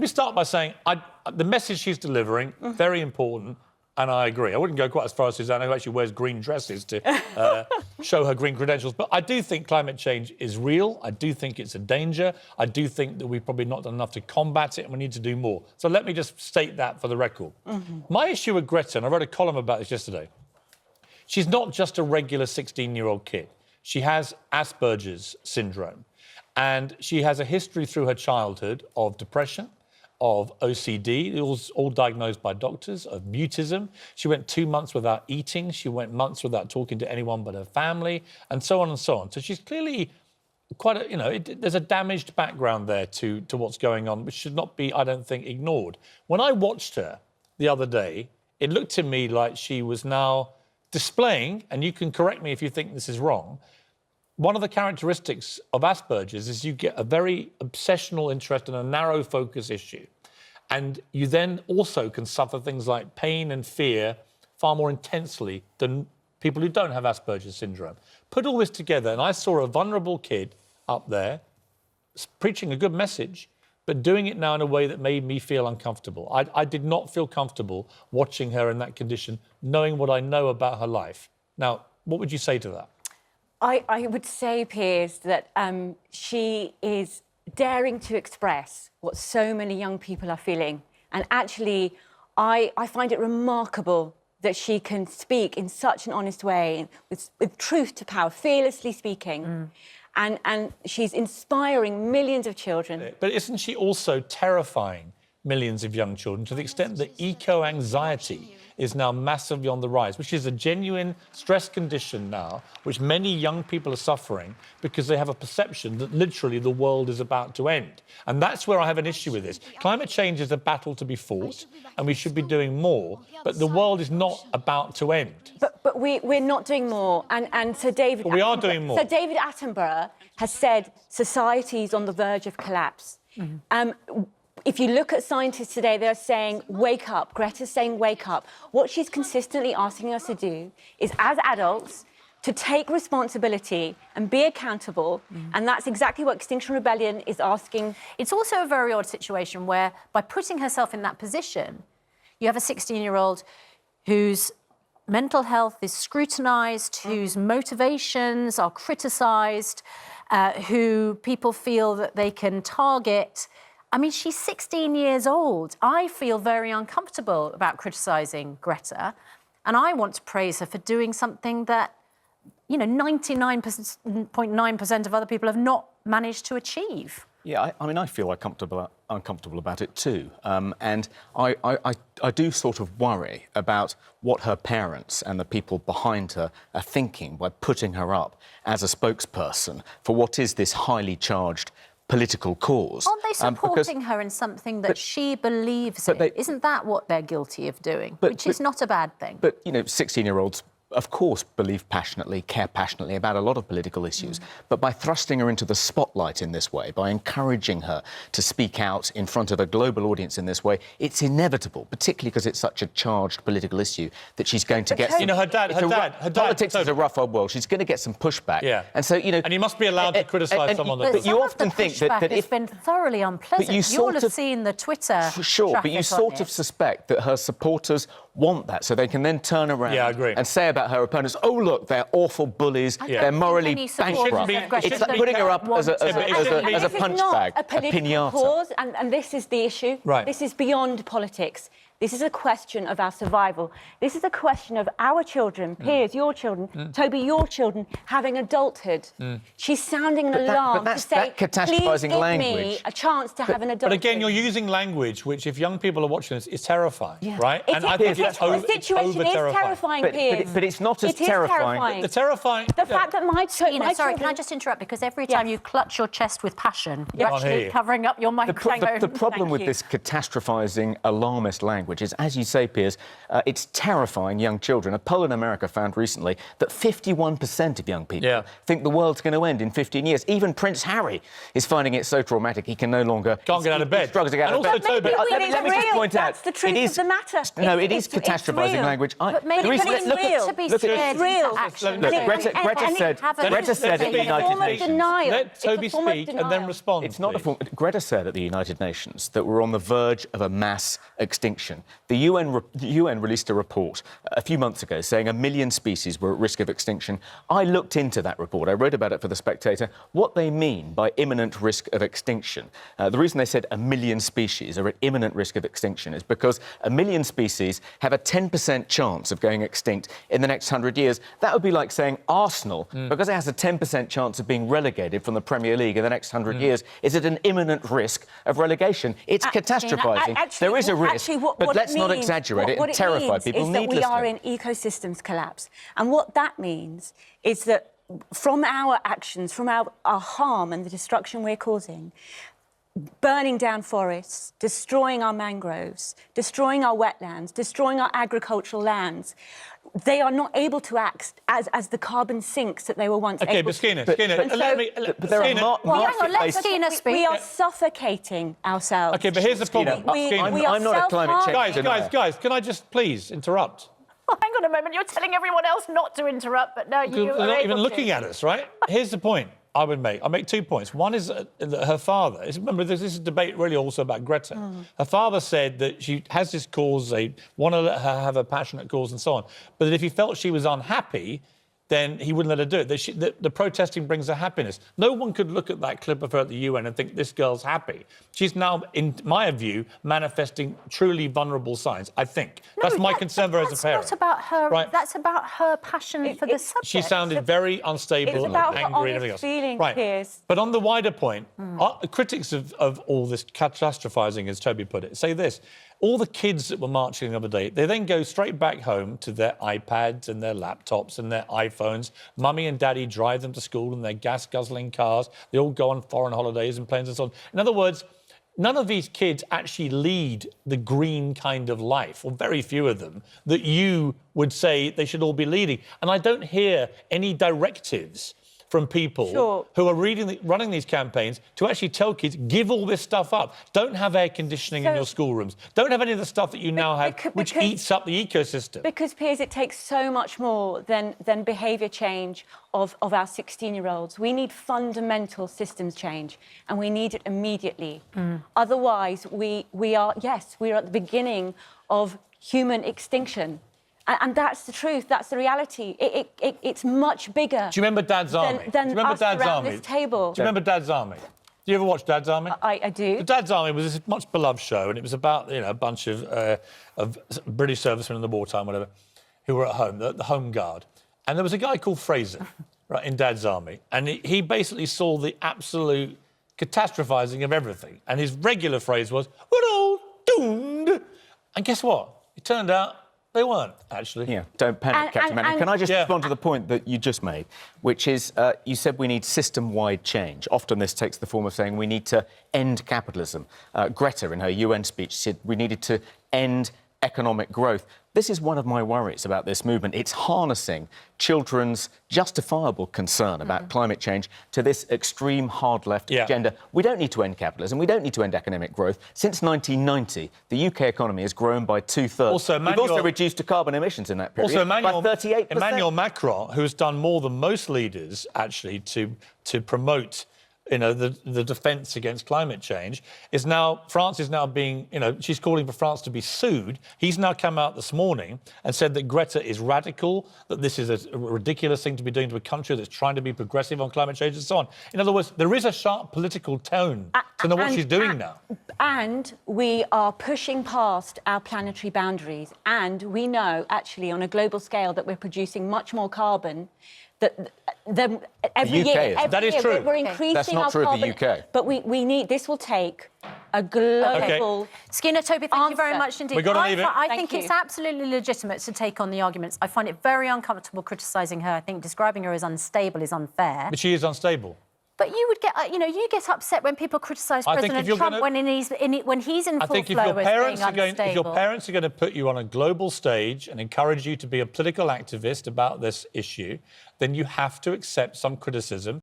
me start by saying the message she's delivering, very important, and I agree. I wouldn't go quite as far as Susanna, who actually wears green dresses to show her green credentials. But I do think climate change is real. I do think it's a danger. I do think that we've probably not done enough to combat it, and we need to do more. So let me just state that for the record. My issue with Greta, and I wrote a column about this yesterday, she's not just a regular 16-year-old kid. She has Asperger's syndrome, and she has a history through her childhood of depression, of OCD, all diagnosed by doctors, of mutism. She went 2 months without eating. She went months without talking to anyone but her family, and so on and so on. So she's clearly quite a, there's a damaged background there to what's going on, which should not be, I don't think, ignored. When I watched her the other day, it looked to me like she was now displaying, and you can correct me if you think this is wrong, one of the characteristics of Asperger's is you get a very obsessional interest in a narrow focus issue. And you then also can suffer things like pain and fear far more intensely than people who don't have Asperger's syndrome. Put all this together, and I saw a vulnerable kid up there preaching a good message, but doing it now in a way that made me feel uncomfortable. I did not feel comfortable watching her in that condition, knowing what I know about her life. Now, what would you say to that? I would say, Piers, that she is daring to express what so many young people are feeling. And actually, I find it remarkable that she can speak in such an honest way, with truth to power, fearlessly speaking. And she's inspiring millions of children. But isn't she also terrifying millions of young children to the extent that eco-anxiety is now massively on the rise, which is a genuine stress condition now, which many young people are suffering because they have a perception that literally the world is about to end. And that's where I have an issue with this. Climate change is a battle to be fought, and we should be doing more, but the world is not about to end. But we're not doing more, and Sir David... But we are doing more. Sir David Attenborough has said society is on the verge of collapse. If you look at scientists today, they're saying, wake up. Greta's saying, wake up. What she's consistently asking us to do is, as adults, to take responsibility and be accountable. And that's exactly what Extinction Rebellion is asking. It's also a very odd situation where, by putting herself in that position, you have a 16-year-old whose mental health is scrutinised, whose motivations are criticised, who people feel that they can target. I mean, she's 16 years old. I feel very uncomfortable about criticising Greta, and I want to praise her for doing something that, 99.9% of other people have not managed to achieve. Yeah, I mean, I feel uncomfortable about it too. And I do sort of worry about what her parents and the people behind her are thinking by putting her up as a spokesperson for what is this highly charged political cause. Aren't they supporting her in something that she believes in? Isn't that what they're guilty of doing? Which is not a bad thing. But, 16-year-olds, of course, believe passionately, care passionately about a lot of political issues. But by thrusting her into the spotlight in this way, by encouraging her to speak out in front of a global audience in this way, it's inevitable, particularly because it's such a charged political issue, that she's going to get some... her dad... Politics is a rough old world. She's going to get some pushback. Yeah. And so, And you must be allowed to criticise someone that... But you often think that if... It's been thoroughly unpleasant. You'll have seen the Twitter... Sure, but you sort of suspect that her supporters want that, so they can then turn around and say about her opponents, oh, look, they're awful bullies, they're morally bankrupt. It's like putting her up as a punch bag, a political cause, and this is the issue. Right. This is beyond politics. This is a question of our survival. This is a question of our children, Piers, your children, Toby, your children, having adulthood. She's sounding an alarm to say, please give me a chance to have an adulthood. But again, you're using language which, if young people are watching this, is terrifying, right? And I think the situation is terrifying, Piers. But it's not as terrifying. The terrifying... The fact that my children... Sorry, can I just interrupt? Because every time you clutch your chest with passion, you're actually covering up your microphone. The problem with this catastrophising, alarmist language language is, as you say, Piers, it's terrifying young children. A poll in America found recently that 51% of young people think the world's going to end in 15 years. Even Prince Harry is finding it so traumatic he can no longer... Can't get out of bed. He struggles to get out of bed. Toby, Let me just point out... That's the truth of the matter. No, it is catastrophizing language. But maybe it's real. To be scared into action. Greta said at the United Nations... Let Toby speak and then respond. It's not a form... Greta said at the United Nations that we're on the verge of a mass extinction. The UN released a report a few months ago saying 1 million species were at risk of extinction. I looked into that report. I wrote about it for The Spectator. What they mean by imminent risk of extinction. The reason they said 1 million species are at imminent risk of extinction is because 1 million species have a 10% chance of going extinct in the next 100 years. That would be like saying Arsenal, because it has a 10% chance of being relegated from the Premier League in the next 100 years, is at an imminent risk of relegation. It's catastrophizing. There is a risk, but let's not exaggerate it and terrify people needlessly. We are in ecosystems collapse. And what that means is that from our actions, from our harm and the destruction we're causing, burning down forests, destroying our mangroves, destroying our wetlands, destroying our agricultural lands, they are not able to act as the carbon sinks that they were once able to. OK, but Skeena, let Skeena speak. We are suffocating ourselves. OK, but here's the problem. I'm not a climate change Guys, can I just please interrupt? Oh, hang on a moment, you're telling everyone else not to interrupt, but no, you are They're not able even to. looking at us, right? Here's the point I would make. I'll make 2 points. One is that her father... Remember, this is a debate really also about Greta. Her father said that she has this cause, they want to let her have a passionate cause and so on, but that if he felt she was unhappy, then he wouldn't let her do it. The protesting brings her happiness. No one could look at that clip of her at the UN and think this girl's happy. She's now, in my view, manifesting truly vulnerable signs, I think. That's my concern for her as a parent. That's not about her. Right. That's about her passion for the subject. She sounded very unstable and angry and everything else. Feeling, right. Piers. But on the wider point, critics of all this catastrophizing, as Toby put it, say this. All the kids that were marching the other day, they then go straight back home to their iPads and their laptops and their iPhones. Mummy and Daddy drive them to school in their gas-guzzling cars. They all go on foreign holidays and planes and so on. In other words, none of these kids actually lead the green kind of life, or very few of them, that you would say they should all be leading. And I don't hear any directives from people who are running these campaigns to actually tell kids, give all this stuff up. Don't have air conditioning in your schoolrooms. Don't have any of the stuff that you now have, which eats up the ecosystem. Because, Piers, it takes so much more than behaviour change of our 16-year-olds. We need fundamental systems change, and we need it immediately. Otherwise, we are at the beginning of human extinction. And that's the truth. That's the reality. It's much bigger. Do you remember Dad's Army? Than us around this table. Do you remember Dad's Army? Do you ever watch Dad's Army? I do. Dad's Army was this much beloved show, and it was about a bunch of British servicemen in the wartime, whatever, who were at home, the Home Guard, and there was a guy called Fraser, right, in Dad's Army, and he basically saw the absolute catastrophizing of everything, and his regular phrase was, "We're all doomed," and guess what? It turned out they weren't, actually. Yeah, don't panic, Captain Manning. Can I just respond to the point that you just made, which is you said we need system-wide change. Often this takes the form of saying we need to end capitalism. Greta, in her UN speech, said we needed to end economic growth. This is one of my worries about this movement. It's harnessing children's justifiable concern about climate change to this extreme hard-left agenda. We don't need to end capitalism. We don't need to end economic growth. Since 1990, the UK economy has grown by 2/3. We've also reduced carbon emissions in that period by 38%. Emmanuel Macron, who has done more than most leaders, actually, to promote the defence against climate change, France is now being, she's calling for France to be sued. He's now come out this morning and said that Greta is radical, that this is a ridiculous thing to be doing to a country that's trying to be progressive on climate change and so on. In other words, there is a sharp political tone to know what she's doing now. And we are pushing past our planetary boundaries. And we know, actually, on a global scale, that we're producing much more carbon every year. That is true. We're increasing That's not our true carbon, of the UK. But we need. This will take a global. Skeena, Toby, thank you very much indeed. We've got to leave it. I think it's absolutely legitimate to take on the arguments. I find it very uncomfortable criticising her. I think describing her as unstable is unfair. But she is unstable. But you would get, you get upset when people criticise I think President if you're Trump gonna- when he's in I full think if flow your as parents being are going, if your unstable. parents are going to put you on a global stage and encourage you to be a political activist about this issue, then you have to accept some criticism